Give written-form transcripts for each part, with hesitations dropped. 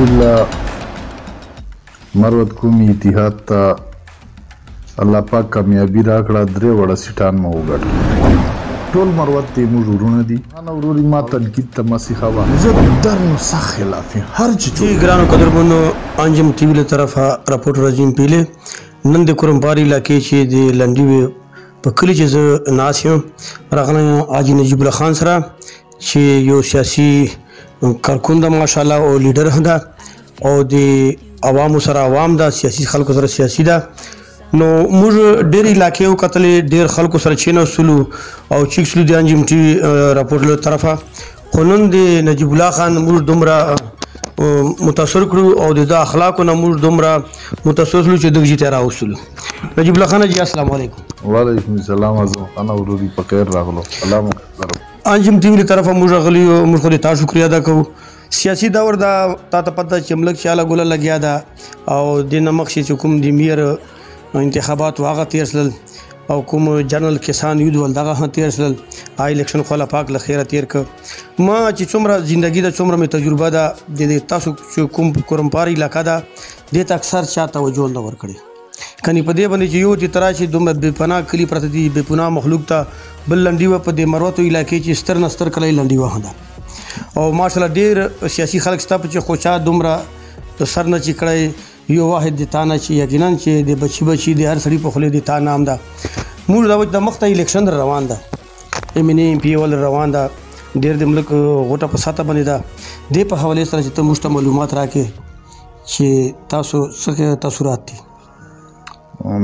الحمدلله مروت قومي اتحاد ته الله پاک کامیابی راکړه. 3 وړه سیټان مو وګټل. ټول مروت ته موږ ورونه دي. انا وروري ما تنقید ته مسیحه وا زه درنو سخت خلاف هر چی ګرانو قدرمنو انجم ټي وی له طرفه راپورټ راځم پیله نن د کورمباري علاقې چې د لنډي په کلی چې زه ناس یم راغلی حاجي نجیب الله خان سره چې یو سیاسي کارکون ده ماشاءالله او لیډر ده او د عوامو سره عوام ده سیاسي خلکو سره سیاسي ده. نو موږ ډېر علاقې وکتلې ډېر خلکو سره کېناستلو او چیک سلو د انجم ټي وي راپورټ له طرفه خو نن د نجیب الله خان موږ دومره متاثر کړو او د اخلاقو نه موږ دومره متاثر شلو چې دغه جې ته راوستلو. نجیب الله خان جی السلام علیکم. وعلیکم السلام. انا وروري په خیر راغلو. الله مو انجم ټي وي له طرفه موږ غلي موږ خو د تاسو شکریا ادا کوو. سیاسي دور دا تا ته پته چې ملک شاله ګوله لګیا ده او د نمخ چې کوم د میر انتخابات واغه تیر سل او کوم جنرال کسان یود ول دغه تیر سل الیکشن خو لا پاک له خیره تیر ک ما چې څومره ژوندۍ د څومره می تجربه ده د تاسو چې کوم کورمپاري علاقہ ده د تا اکثر چا توجه نه ور کړي کني په دې باندې چې یو چې تراشي دومره بے پناه کلی پرته دي بے پناه مخلوق ته بل لنډي و په دې مروتو علاقې چې ستر نستر کلی لنډي و هدا او ماشاءالله ډیر سیاسي خلک ستاسو چې خوشا دومره سر نه چې کړی یو واحد د تانه چې یقینا چې د بچي د هر سړي په خله د تا نام ده موږ دا د مخته الیکشن روان ده ام ان ام پی ول روان ده ډېر د ملک غوټه په ساته باندې ده د په حواله سره چې ته مشته معلومات راکې چې تاسو څه تاثرات دي.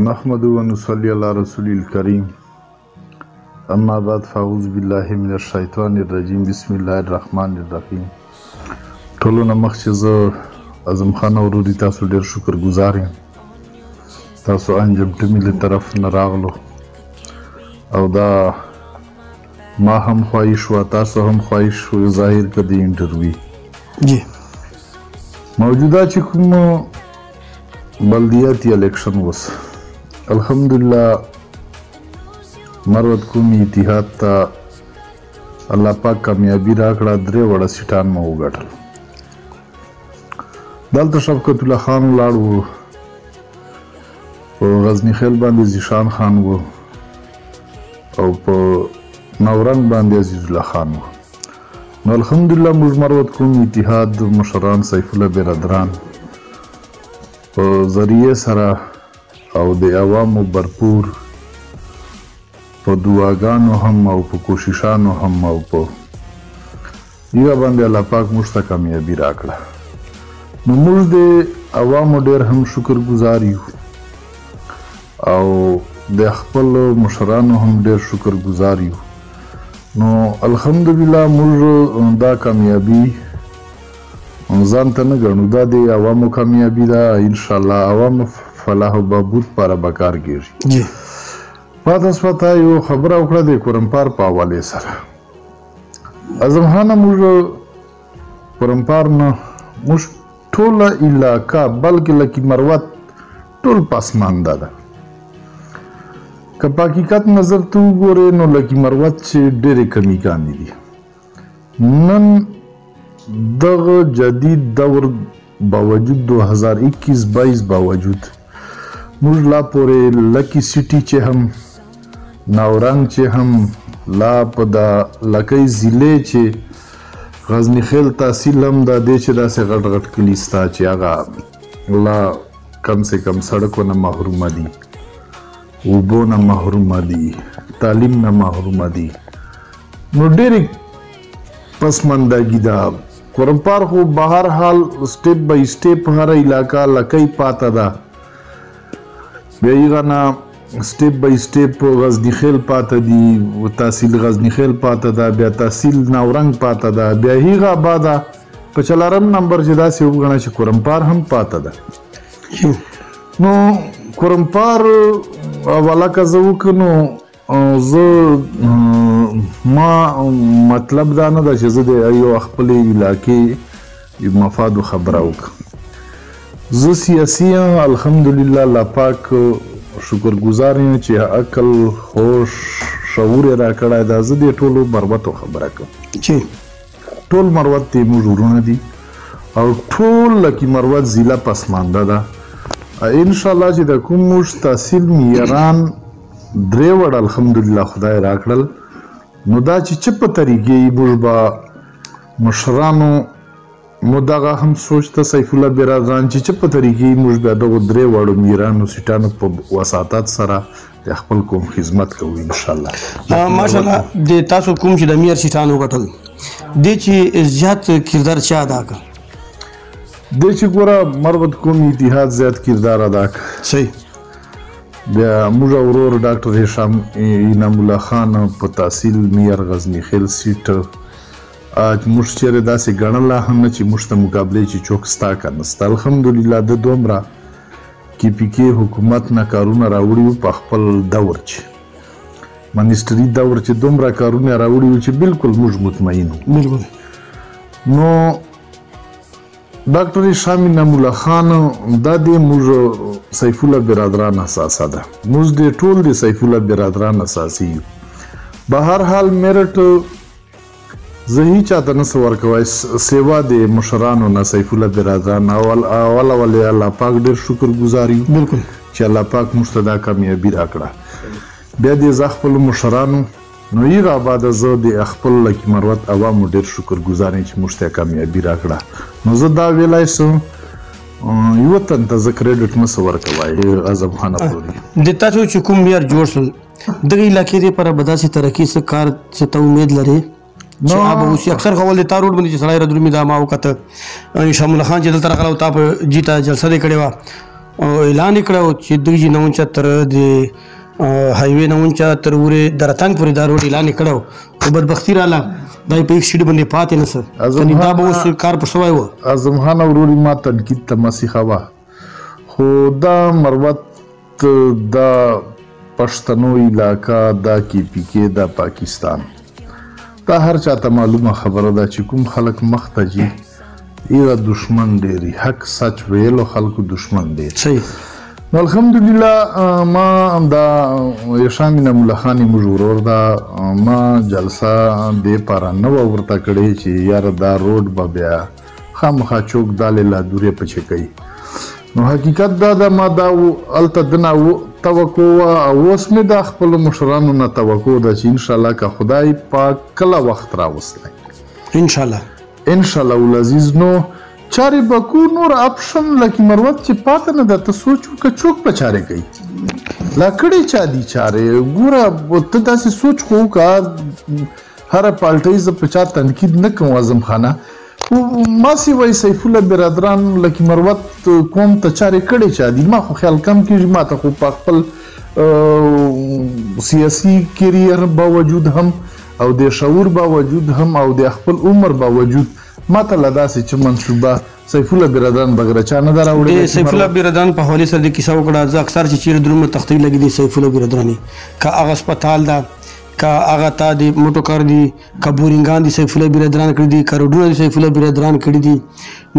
نحمد و نصلي على رسول الكريم اما بعد فاعوذ بالله من الشیطان الرجیم بسم الله الرحمن الرحیم. ټولو نه مخکې زه اعظم خان وروري تاسو ډیر شکر گزار یم. تاسو انجم ټي وي له طرف نه راغلو او دا ما هم خواهش و تاسو هم خواهش و ظاهر کړي انټرویو جی موجوده چې کوم بلدیاتي الیکشن وس الحمدلله مروت قومي اتحاد ته الله پاک کامیابی راکړه. 3 وړه سیټان مو وګټل. دلته شفقت الله خان ولاړ و په غزنی خیل باندې زیشان خان و او په نورنګ باندې عزیز الله خان و. نو الحمدلله موږ مروت قومي اتحاد مشران سیف الله برادران په ذریعه سره او د عوامو برپور په دعاګانو هم او په کوششانو هم او په دیغه باندې الله پاک موږ ته کامیابی راکړه. نو موږ د عوامو ډېر هم شکر گزار یو او د خپل مشرانو هم ډېر شکر گزار یو. نو الحمدلله موږ دا کامیابی ځان ته نه ګڼو دا د عوامو کامیابی ده. انشاءالله عوامو فلاح و بهبود لپاره به کار کیږي. پاته یو خبره وکړه د کورمپار په حوالې سره اعظم خان موږ کورمپار نه موږ ټوله علاقه بلکې لکه مروت ټول پسمانده ده. که په حقیقت نظر ته وګورې نو لکه مروت چې ډېرې کمیګانې دي. نن دغه جدید دور باوجود 2021-22 باوجود موږ لا پورې لکی سیټي چې هم ناورنګ چې هم لا په دا لکۍ ضلع چې غزنی خیل تحصیل هم دا دی چې داسې غټ غټ کلي ستا چې هغه لا کم سے کم سړکو نه محرومه دي اوبو نه محرومه دي تعلیم نه محرومه دي. نو ډېرې پسماندګي ده. کورمپار خو بهر حال سټیپ بای سټیپ هر علاقه لکۍ پاته ده. بیا هغه نه سټیپ بای سټیپ غزنی خیل پاته دي تحصیل غزنی خیل پاته ده بیا تحصیل ناورنګ پاته ده بیا هغه بعده په 4 نمبر چې داسې وګڼه چې کورمپار هم پاته ده. نو کورمپار والا که زه وکړو زه ما مطلب دا نه ده چې زه د یو خپلې علاقې مفادو خبره وکړم. زه سیاسي الحمدلله الله پاک شکر گزار یم چې عقل خوش شعور را کړی دا. زه د ټولو مروتو خبره کوم چې ټول مروت ته موږ ورونه دي او ټول لکه مروت ضلع پسمانده ده. انشاءالله چې د کوم موږ تحصیل معیاران درې وړ الحمدلله خدای راکړل، نو دا چې څه په طریقې موږ به مشرانو مو دغه هم سوچ ته سیف الله برادران چې څه په طریقې موږ بیا دغو درې وړو معیارانو سیټانو په وساطت سره د خپل قوم خدمت کوو انشاءالله. ماشاءالله د تاسو کوم چې د معیار سیټان وګټل دې چې زیات کردار چا ادا کړ؟ دې چې ګوره مروت قومي اتحاد زیات کردار ادا کړ. صحیح. بیا موږ ورور ډاکټر هشام انعام الله خان په تحصیل معیار غزني خیل سیټ موږ چېرې داسې ګڼله هم نه چې موږ ته مقابلې چې چوک ستا که نسته. الحمدلله د دومره کې پی کې حکومت نه کارونه راوړي وو په خپل دور چې منیسټري دور چې دومره کارونه راوړي وو چې بالکل موږ مطمئن وو. بالکل. نو ډاکټر هشام انعام الله خان دا د موږ سیف الله برادران اساسه ده، موږ د ټول د سیف الله برادران اساسي یو. به هر حال میرټ زه هیچ چاته نه څه ورکوی سیوا د مشرانو نه سیف الله برادران اول الله پاک ډېر شکر ګزار یو. بالکل. چې الله پاک موږ ته دا کامیابي راکړه. بیا د زه خپلو مشرانو نو یې راباده زه د خپل لکي مروت عوامو ډېر شکر ګزار یم چې موږ ته کامیابي راکړه. نو زه دا ویلی سم یوه تن ته زه کریډټ نه څه ورکوی اعظم خانه پورې. د تاسو چې کوم معیار جوړ شول دغه علاقې دپاره به داسې ترقي څه کار څه ته امید لرې چې هغه اوس اکثر خو ولې تا روډ باندې چې سړی ردرومي دا ما وکته شام الله خان چې دلته راغلی او تا په جیته جلسه دې کړې وه او اعلان یې کړی و چې دوی چې 79 د هایوې 79 ورې درتنګ پورې دا روډ اعلان یې کړی و خو بدبختي راله دا یې په هېڅ سیټ باندې پاتې نه څه دا به اوس کار پر شوی و. اعظم خان ورور ما تنقید ته مسیحه وه خو دا مروت دا پښتنو علاقه دا کې پی کې دا پاکستان دا هر چاته معلومه خبره ده چې کوم خلک مخ ته ځي ایره دشمن ډېري حق سچ ویلو خلکو دشمن ډېر. صحیح. نو الحمدلله ما دا هشام انعام الله خان موږ ورور ده ما جلسه دې پاره نه وه ورته کړې چې یاره دا روډ به بیا خامخا چوک دالې لا دورې پچې کوي. نو حقیقت دا ده ما دا هلته دنه توقع وه او اوس مې د خپلو مشرانو نه توقع ده چې انشاءالله که خدای پاک کله وخت راوستی انشاءالله العزیز نو چارې به کو نور اپشن لکه مروت چې پاته نه ده ته سوچ وکړه چوک به چارې کوي لا کړی چا دي چارې ګوره ته داسې سوچ خو وکړه هره پالټۍ زه په چا تنقید نه کوم اعظم خانه ما سوای سیف الله برادران لکه مروت قوم ته چارې کړې چا دي ما خو خیال کم کېږي ما ته خو په خپل سیاسي کریر باوجود هم او د شعور باوجود هم او د خپل عمر باوجود ما ته له داسې چې منصوبه سیف الله برادران بغیر چا نه ده راوړې. د سیف الله برادران په حوالې سره د کیسه وکړه زه اکثر چې چیرې درومه تختې لګي د سیف الله برادراني که هغه هسپتال ده که هغه تا د موټو کار دي که بورینګان دي سیف الله برادران کړي دي که روډونه دي سیف الله برادران کړي دي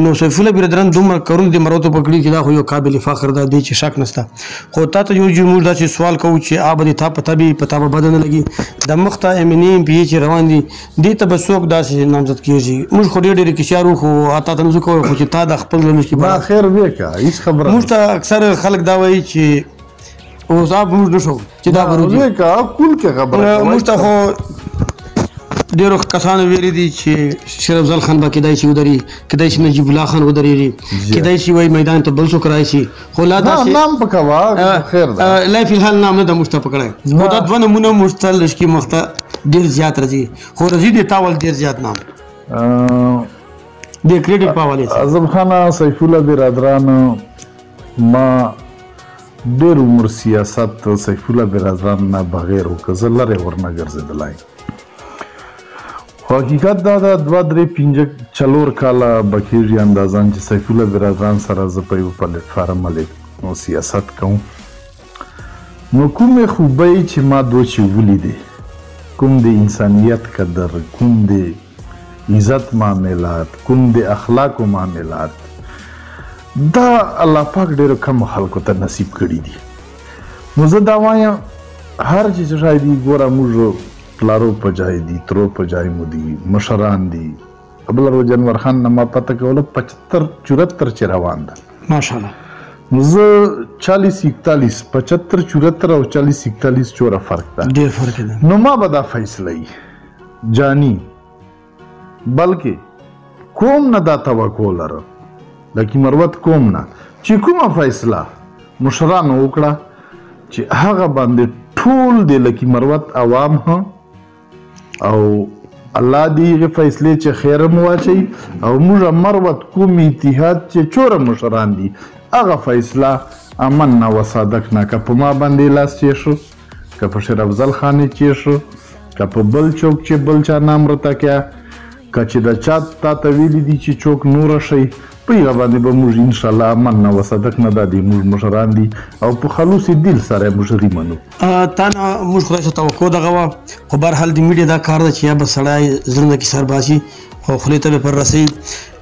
نو سیف الله برادران دومره کارونه د مروتو په کړي چې دا خو یو قابل فخر ده دی چې شک نشته. خو تا ته یو موږ داسې سوال کوو چې آ به دې تا پته وي په تا به بده نه لګي د مخ ته MNA MPA چې روان دي دې ته به څوک داسې نامزد کېږي موږ خو ډېر کیسیار وو خو تا ته نه څه کوو خو چې تا د خپل زړه کې ما خیر وکړه هېڅ خبره موږ ته اکثر خلک دا وایي چې اوس آپ موږ نشو چې دا وروځي کول کې خبره موږ ته خو ډېرو کسانو ویلي دي چې شیر افضل خان به کېدای شي ودري کېدای شي نجیب الله خان ودرېږي کېدای شي وایي میدان ته بل څوک راشي خو لا داسې نام پکوه خیر ده لا فی الحال نام نه ده موږ ته پکړی خو دا دوه نمونه موږ ته لږکي مخ ته ډېر زیات راځي خو راځي دې تا ول ډېر زیات نام د کریډټ په حوالې سره اعظم خانه سیف الله برادران ما ډېر عمر سیاست سیف الله برادران نه بغیر وکړه زه لرې ورنه ګرځېدلی خو حقیقت دا ده 2-3-5-4 کاله به کېږي اندازان چې سیف الله برادران سره زه په یو پلیټفارم باندې سیاست کوم نو کومې خوبۍ چې ما دوچې ولیدې کوم د انسانیت قدر کوم د عزت معاملات کوم د اخلاقو معاملات دا الله پاک ډېرو کمو خلکو ته نصیب کړي دي نو زه دا وایم هر چې شاید ګوره موږ پلارو په ځای دي ترو په ځای مو دي مشران دي بله ورځ انور خان نه ما پته کوله 75-74 چې روان ده ماشاءالله. نو زه 40-41 75-74 او 40-41 چوره فرق ده، ډېر فرق ده. نو ما به دا فیصله یي جاني بلکې کوم نه دا توقع لره لکه مروت کوم نه چې کومه فیصله مشرانو وکړه چې هغه باندې ټول د لکه مروت عوام ها او الله دې هغه فیصله چې خیر مو واچي او موږ مروت کوم اتحاد چې چوره مشران دي هغه فیصله امن نه وصادق نه که په ما باندې لاس چې شو که په شیر افضل خان چې شو که په بل چوک چې بل چا نام رته کیا که چې د چا تا ته ویلي دي چې چوک نوره شي په هغه باندې به موږ انشاءالله امن نه وصادق نه دا دي موږ مشران دي او په خلوص دل سره مشري منو. تا نه موږ خدای څخه توقع دغه وه خو بهرحال د میډیا دا کار ده چې یا به سړی زړونه کې سر باسي او خولې ته به پر رسوي.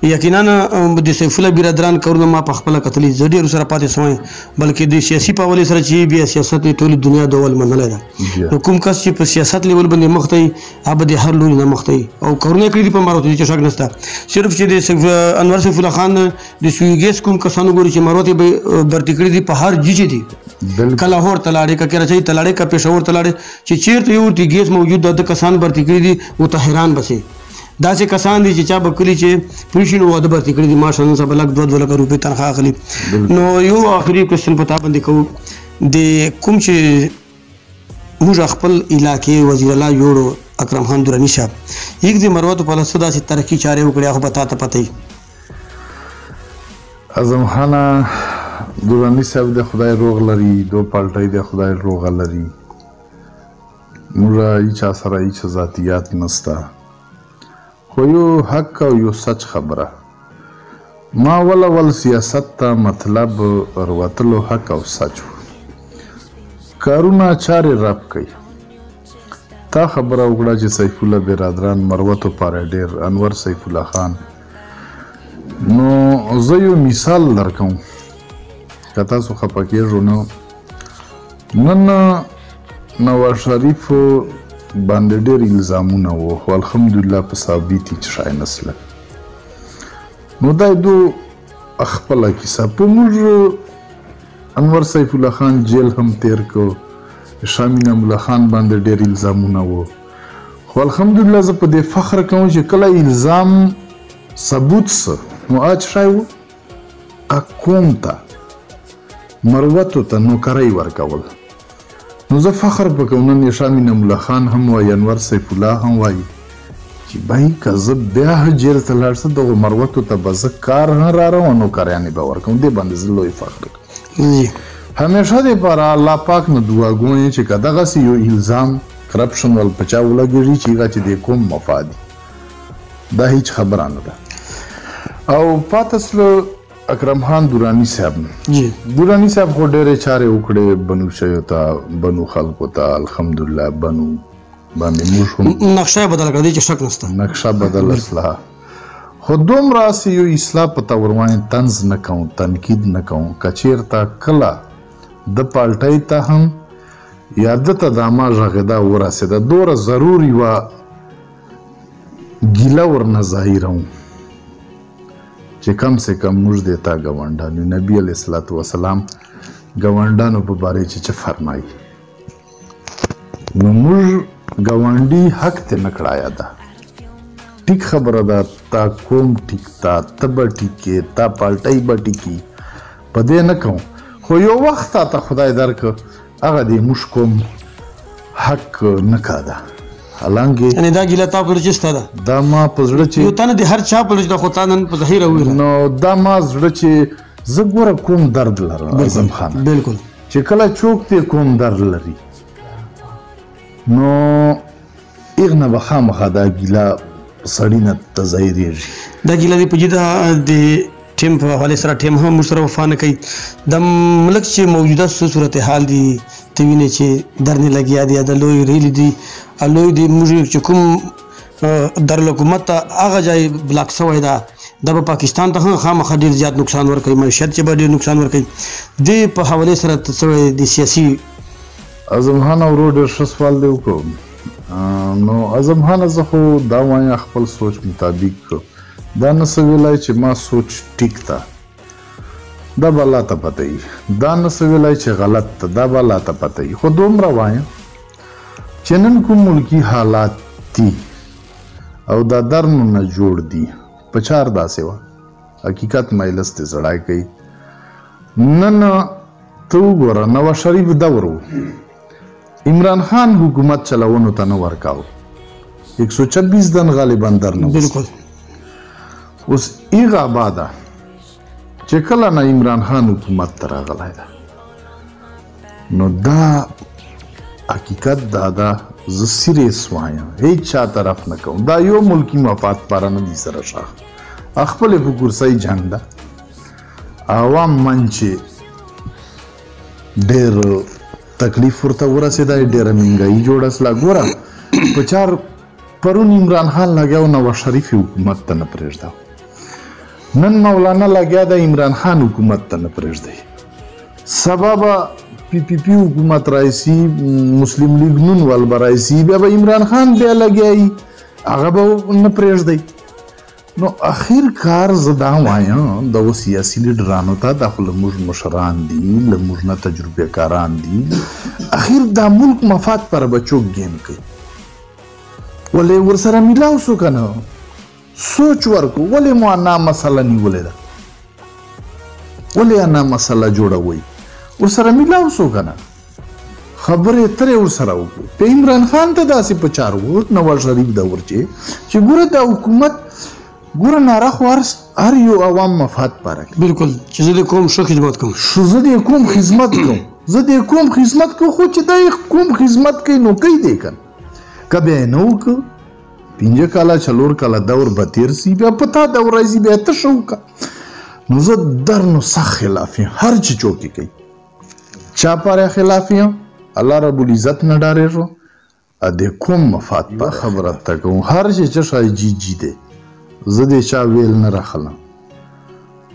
یقینا د سیف الله برادران کارونه ما په خپله کتلي زه ډېرو سره پاتې سوی بلکې د سیاسي په حوالې سره چې بیا سیاست یې ټولې دنیا د اول منلی ده. نو کوم کس چې په سیاست لیول باندې مخ ته وي هغه به د هر لوري نه مخ ته وي او کارونه یې کړي دي په مروت چې شک نشته. صرف چې د انور سیف الله خان د سویګیس کوم کسانو ګوري چې مروت یې به برتي کړي دي په هر جیجې دي که لاهور ته لاړې که کراچۍ ته لاړې که پېښور ته لاړې چې چېرته یو ورته ګیس موجود ده د کسان برتي کړي دي ورته حیران بسې. داسې کسان دي چې چا به کلي چې پولیسي نو واده برتي کړي دي ماشاء الله سبا لک 2 لکه روپۍ تنخواه اخلي. نو یو آخري کوېسچن په تا باندې کوو د کوم چې موږ خپل علاقې وزیر الله جوړو اکرم خان دراني صاحب یک د مروتو په لاسه داسې ترقي چارې وکړې خو به تا ته پته وي. اعظم خانه دراني صاحب د خدای روغ لري دو پالټۍ د خدای روغه لري موږ هیچا سره هیڅ ذاتیات نسته خو یو حق او یو سچ خبره ما ول سیاست ته مطلب وروتلو حق او سچ کارونه چارې رب کوي. تا خبره وکړه چې سیف الله برادران مروتو پاره ډېر انور سیف الله خان نو زه یو مثال درکوم که تاسو خفه کېږو نو نن نواز شریف باندې ډېر الزامونه وو خو الحمدلله په ثابت چې شای نسله نو دا دو خپله کیسه په موږ انور سیف الله خان جیل هم تیر کو شامین الله خان باندې ډېر الزامونه وو خو الحمدلله زه په دې فخر کوم چې کله الزام ثبوت څه نو اج شای وو قوم ته مروتو ته نوکرۍ ورکول نو زه فخر پکوم نن شامین الله خان هم وایي انور سیف الله هم وایي چې بای که زه بیا جیل ته لاړ شم دغو مروتو ته به زه کار هم راروم او نوکریانې به ورکوم دې باندې زه لوی فخر کوم. همیشه دپاره الله پاک نه دعا کوم چې که دغسې یو الزام کرپشن ول په چا ولګېږي چې هغه چې د کوم مفاد دا هیڅ خبره نه ده. او پاته سله اکرم خان دراني صاحب دراني صاحب خو ډېرې چارې وکړې بنو شیو ته بنو خلکو ته الحمدلله بنو باندې موږ هم نقشه یې بدله کړه چې شک نشته نقشه بدل اصلاح خو دومره هسې یو اصلاح په تور باندې طنز نه کوم تنقید نه کوم که چېرته کله د پالټۍ ته هم یا ده ته د ما غږېدا ورسېده دومره ضرور یوه ګیله ورنه ظاهروم چې کم سے کم موږ د تا ګاونډیانو نبي علیه الصلاة وسلام ګاونډیانو په باره کې چې فرمایي نو موږ ګاونډي حق ته نه کړایا ده ټیک خبره ده تا کوم ټیک ته به ټیکې تا پالټۍ به ټیکي په دې نه کوم خو یو وخت ته خدای درکړه هغه د موږ کوم حق نه کاده حالانکه یعنی دا ګیله تا پر چسته ده دا ما په زړه چې یو تنه د هر چا په لږ د خو تا نن په ظاهره وویله نو دا ما زړه چې زه ګوره کوم درد لرم اعظم خان بالکل چې کله څوک ته کوم درد لري نو اغنه به خامخا دا ګیله سړي نه ته ظاهرېږي دا ګیله دې په جده د ټیم په حوالې سره ټیم هم موږ سره وفا نه کوي د ملک چې موجوده صورتحال دي ته وینې چې درنې لګیا دي د لوی ریلې دي لوی د موږ چې کوم دارالحکومت ته هغه ځای بلاک شوی ده دا به پاکستان ته هم خامخا ډېر زیات نقصان ورکوي معیشت چې به ډېر نقصان ورکوي دې په حوالې سره ته څه د سیاسي اعظم خان ورو ډېر ښه سوال دی وکړو نو اعظم خان زه خو دا وایم خپل سوچ مطابق دا نه څه ویلی چې ما سوچ ټیک ده، دا به الله ته پته وي. دا نه څه ویلی چې غلط ده، دا به الله ته پته وي. خو دومره وایم چې نن کوم ملکي حالات دي او دا درنونه جوړ دي، په چار داسې وه حقیقت مجلس ته زړای کوي. نن ته وګوره نواز شریف دور و، عمران خان حکومت چلونو ته نه ورکاو، 126 دن غالبا درنه بالکل. اوس ایغه آباده چې کله نه عمران خان حکومت ته راغلی ده، نو دا حقیقت دا ده، زه سیریس وایم هیڅ چا طرف نه کوم. دا یو ملکی مفاد پاره نه دي سره شاخ، خپلې په کرسۍ جنګ ده. عوام من چې ډېر تکلیف ورته ورسېدی، ډېره مهنګایي جوړه سله. ګوره په چار پرون عمران خان لګیا و نواز شریف حکومت ته نه پرېږده، نن مولانا لګیا ده عمران خان حکومت ته نه پرېږدی. سبا به PPP حکومت رئیسی، مسلم لیگ نون وال به رئیسی، بیا به عمران خان بیا لګیایي، هغه به نه پرېږدی. نو اخر کار زه دا وایم دغو سیاسي لیډرانو ته، دا خو له موږ مشران دي، له موږ نه تجربه کاران دي، اخر دا ملک مفاد پر به څوک ګیم کوي. ولې ورسره میلاو سو که نه، سوچ ورکو ولې مو انا مسله نیولې ده، ولې انا مسله جوړوئ، ورسره میلاو سو که نه، خبرې اترې ورسره وکړو. په عمران خان ته داسې په چار و، نواز شریف دور چې ګوره دا حکومت ګوره ناره خو هر یو عوام مفاد پاره کوي. بالکل چې زه د کوم ښه خدمت کوم، زه د کوم خدمت کوم، زه د کوم خدمت کوم، خو چې دا کوم خدمت کوي نو کوي دی کنه. که بیا یې نه وکړه 5 کاله 4 کاله دور به تېر سي، بیا په تا دور راځي بیا ته ښه وکړه. نو زه درنو سخت خلاف یم، هر چې څوک یې کوي. چا پاره خلاف یم؟ الله رب العزت نه ډارېږم، د کوم مفاد په خبره ته کوم. هر چې څه شی جی دی، زه د چا ویل نه راخلم،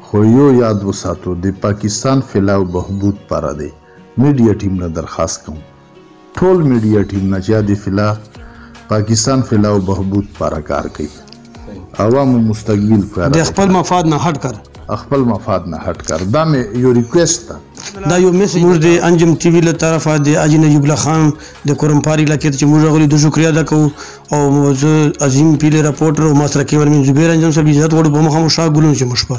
خو یو یاد وساتو، د پاکستان فلاح و بهبود پاره دی. میډیا ټیم نه درخواست کوم، ټول میډیا ټیم نه چې د فلاح پاکستان فلاح و بهبود پاره کار کوي، عوامو مستقبل پاره د خپل مفاد نه هټ کر، خپل مفاد نه هټ کر. دا مې یو ریکویسټ ده. دا یو میسج موږ د انجم ټي وي له طرفه د حاجي نجیب الله خان د کورمپاري علاقې ته چې موږ راغلي د شکریه ادا کوو. او زه عظیم پیله راپورټر او ما سره کیمرمین زبیر انجم صاحب عزت غواړو په مخامخ شاه ګلون چې مشپه